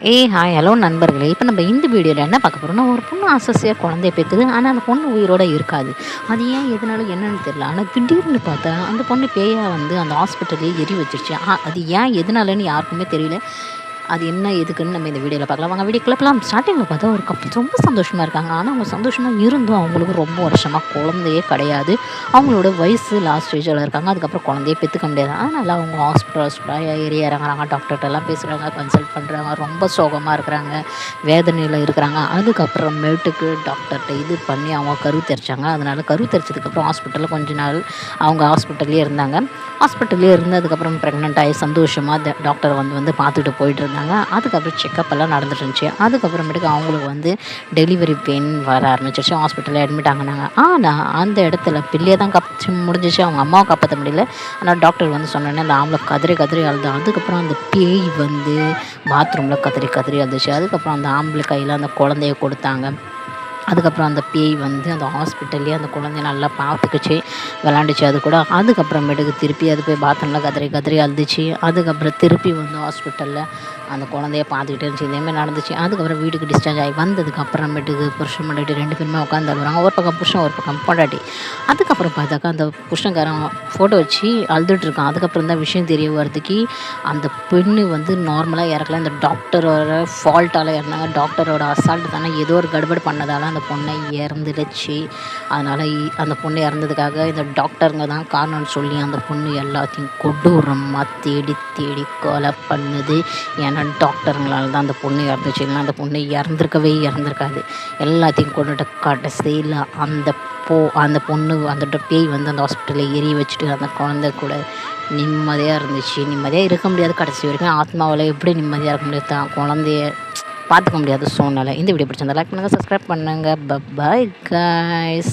Hi hello நண்பர்களே. இப்போ நம்ம இந்த வீடியோவில் என்ன பார்க்க போகிறோம்னா, ஒரு பொண்ணு ஆசையாக குழந்தைய பெற்றுது. ஆனால் அந்த பொண்ணு உயிரோடு இருக்காது. அது ஏன் எதனால என்னன்னு தெரியல. ஆனால் திடீர்னு பார்த்தா அந்த பொண்ணு பேயாக வந்து அந்த ஹாஸ்பிட்டல்லே எரி வச்சிருச்சு. அது ஏன் எதனாலன்னு யாருக்குமே தெரியல. அது என்ன எதுக்குன்னு நம்ம இந்த வீடியோவில் பார்க்கலாம். வாங்க வீடியோக்குள்ள போகலாம். ஸ்டார்டிங்கில் பார்த்தா ஒரு கப்பல் ரொம்ப சந்தோஷமாக இருக்காங்க. ஆனால் அவங்க சந்தோஷமாக இருந்தும் அவங்களுக்கு ரொம்ப வருஷமாக குழந்தையே கிடையாது. அவங்களோட வயசு லாஸ்ட் ஸ்டேஜில் இருக்காங்க. அதுக்கப்புறம் குழந்தையே பெற்றுக்க முடியாது. அதனால் அவங்க ஹாஸ்பிட்டலாக ஏறி இறங்குறாங்க. டாக்டர்கிட்டலாம் பேசுகிறாங்க, கன்சல்ட் பண்ணுறாங்க. ரொம்ப சோகமாக இருக்கிறாங்க, வேதனையில் இருக்கிறாங்க. அதுக்கப்புறமேட்டுக்கு டாக்டர்கிட்ட இது பண்ணி அவங்க கருத்தரிச்சாங்க. அதனால் கருத்தரிச்சதுக்கப்புறம் ஹாஸ்பிட்டலில் கொஞ்ச நாள் அவங்க ஹாஸ்பிட்டல்லே இருந்தாங்க. ஹாஸ்பிட்டல்லே இருந்ததுக்கப்புறம் ப்ரெக்னென்ட் ஆகி சந்தோஷமாக டாக்டர் வந்து பார்த்துட்டு போயிட்டு இருந்தாங்க. அதுக்கப்புறம் செக்கப் எல்லாம் நடந்துட்டு இருந்துச்சு. அதுக்கப்புறமேட்டுக்கு அவங்களுக்கு வந்து டெலிவரி பெயின் வர ஆரம்பிச்சிருச்சு. ஹாஸ்பிட்டலில் அட்மிட் ஆகினாங்க. ஆனால் அந்த இடத்துல பிள்ளையை தான் முடிஞ்சிச்சு. அவங்க அம்மாவை காப்பாற்ற முடியல. ஆனால் டாக்டர் வந்து சொன்னோன்னே அந்த ஆம்பளை கதறி அழுது. அதுக்கப்புறம் அந்த பேய் வந்து பாத்ரூமில் கதறி அழுதுச்சு. அதுக்கப்புறம் அந்த ஆம்பளை கையில் அந்த குழந்தைய கொடுத்தாங்க. அதுக்கப்புறம் அந்த பேய் வந்து அந்த ஹாஸ்பிட்டல்லே அந்த குழந்தைய நல்லா பார்த்துக்குச்சு, விளாண்டுச்சு அது கூட. அதுக்கப்புறமேட்டுக்கு திருப்பி அது போய் பாத்ரூமில் கதறி அழுதுச்சு. அதுக்கப்புறம் திருப்பி வந்து ஹாஸ்பிட்டலில் அந்த குழந்தைய பார்த்துக்கிட்டே இருந்துச்சு. இதேமாதிரி நடந்துச்சு. அதுக்கப்புறம் வீட்டுக்கு டிஸ்சார்ஜ் ஆகி வந்ததுக்கு அப்புறமேட்டுக்கு புருஷன் பொண்டாட்டி 2 பேருமே உட்காந்து அழுகுறாங்க. ஒரு பக்கம் புருஷன், ஒரு பக்கம் பொண்டாட்டி. அதுக்கப்புறம் பார்த்தாக்கா அந்த புருஷன்காரன் ஃபோட்டோ வச்சு அழுதுட்ருக்கான். அதுக்கப்புறம் தான் விஷயம் தெரிய வரதுக்கு அந்த பெண்ணு வந்து நார்மலாக இறக்கல. இந்த டாக்டரோட ஃபால்ட்டால் இறந்தாங்க. டாக்டரோட அசால்ட்டு தானே ஏதோ ஒரு கடுபடு பண்ணதால் அந்த பொண்ணை இறந்துடுச்சு. அதனால் அந்த பொண்ணு இறந்ததுக்காக இந்த டாக்டருங்க தான் காரணம்னு சொல்லி அந்த பொண்ணு எல்லாத்தையும் கொடூரமாக தேடி கொலை பண்ணுது. ஏன்னா டாக்டருங்களால் தான் அந்த பொண்ணு இறந்துச்சு. இல்லைன்னா அந்த பொண்ணு இறந்துருக்காது. எல்லாத்தையும் கொண்டுட்டு கடைசியில் அந்த பொண்ணு அந்த பேய் வந்து அந்த ஹாஸ்பிட்டலில் எரிய வச்சுட்டு அந்த குழந்தை கூட நிம்மதியாக இருந்துச்சு. நிம்மதியாக இருக்க முடியாது கடைசி வரைக்கும். ஆத்மாவில் எப்படி நிம்மதியாக இருக்க முடியாது? தான் குழந்தைய பார்த்துக்க முடியாத சூழ்நிலை. இந்த வீடியோ பிடிச்சிருந்தா லைக் பண்ணுங்கள், சப்ஸ்கிரைப் பண்ணுங்கள். By guys.